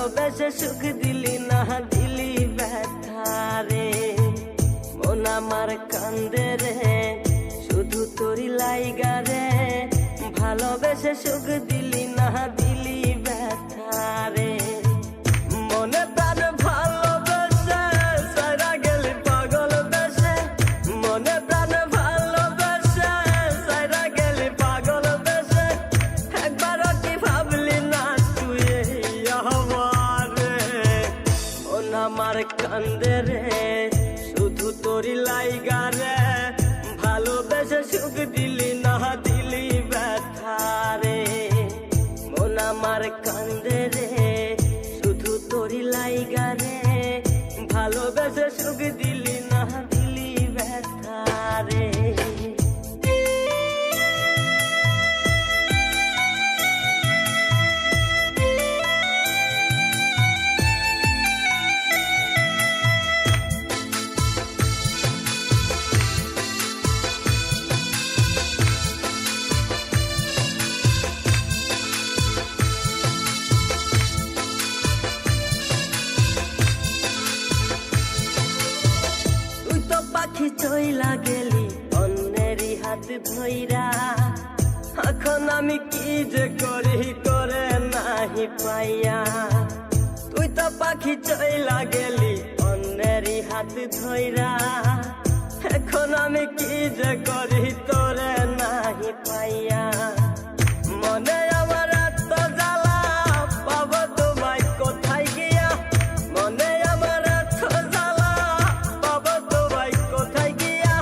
ভালোবেসে সুখ দিলি না দিলি ব্যথা রে। মন আমার কান্দে রে শুধু তোরি লাইগা রে, ভালোবেসে সুখ দিলি না দিলি ব্যথা রে। মনে প্রাণ ভালোবেসে সারা গেলি পাগল বেশে, মনে প্রাণ ভালোবেসে সারা গেলি পাগল বেশে। একবারও কি ভাবলি না তুই আমার রে। মন আমার কান্দে রে শুধু তোরি লাইগা রে, ভালোবেসে সুখ দিলি না দিলি ব্যথা রে। মন আমার কান্দে রে শুধু তোরি লাইগা রে, ভালোবেসে সুখ দিলি না দিলি ব্যথা রে। পাখি চইলা গেলি অন্যেরই হাত ধইরা, এখন আমি কি যে করি করে নাহি পাইয়া। তুই তো পাখি চইলা গেলি অন্যেরই হাত ধইরা, এখন আমি কি যে করি তোরে নাহি পাইয়া। মনে আমার এত জ্বালা পাবো তোমায় কোথায় গিয়া, মনে আমার এত জ্বালা পাবো তোমায় কোথায় গিয়া।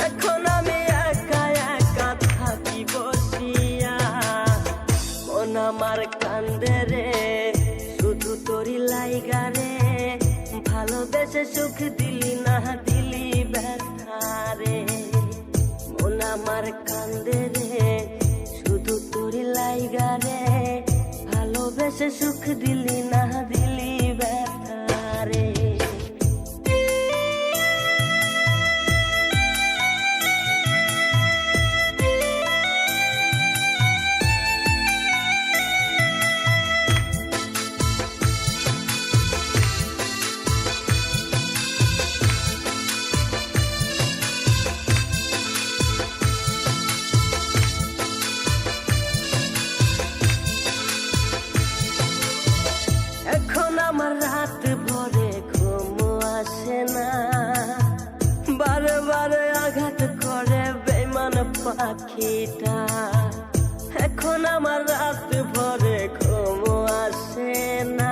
এখন আমি একা একা থাকি বসিয়া, মন আমার কান্দে রে শুধু তোরি লাইগা রে, ভালোবেসে সুখ দিলি না দিলি ব্যথা রে। মন আমার কান্দে রে শুধু তোরি লাইগা রে, ভালোবেসে সুখ দিলি না দিলি ব্যথা রে। এখন আমার রাত ভরে ঘুম আসে না, বারে বারে আঘাত করে বেঈমান পাখিটা। এখন আমার রাত ভরে ঘুম আসে না,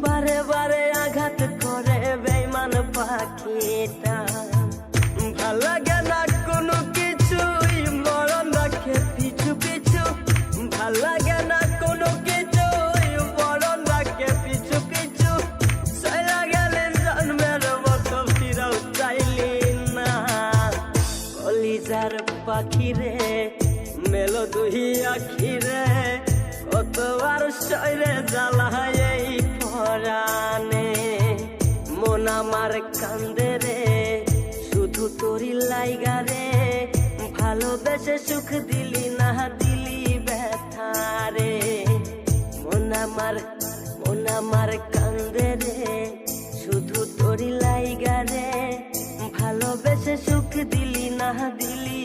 বারে বারে আঘাত করে বেঈমান পাখিটা। ভাল লাগে না কোনো কিছুই মরণ রাখে পিছু পিছু, ভাল লাগে না কোনো কিছুই মরণ রাখে পিছু পিছু। সারা গেলে জন্মের মতো ফিরাও চাইলি না, কলিজার পাখি রে মেলো দুই আখি রে, কতবার শরীরে জ্বালায় এই পরাণে। মন আমার কান্দে রে শুধু তোরি লাইগা রে, ভালোবেসে সুখ দিলি না দিলি ব্যথা রে। মন আমার কান্দে রে শুধু তোরি লাইগা রে, ভালোবেসে সুখ দিলি না দিলি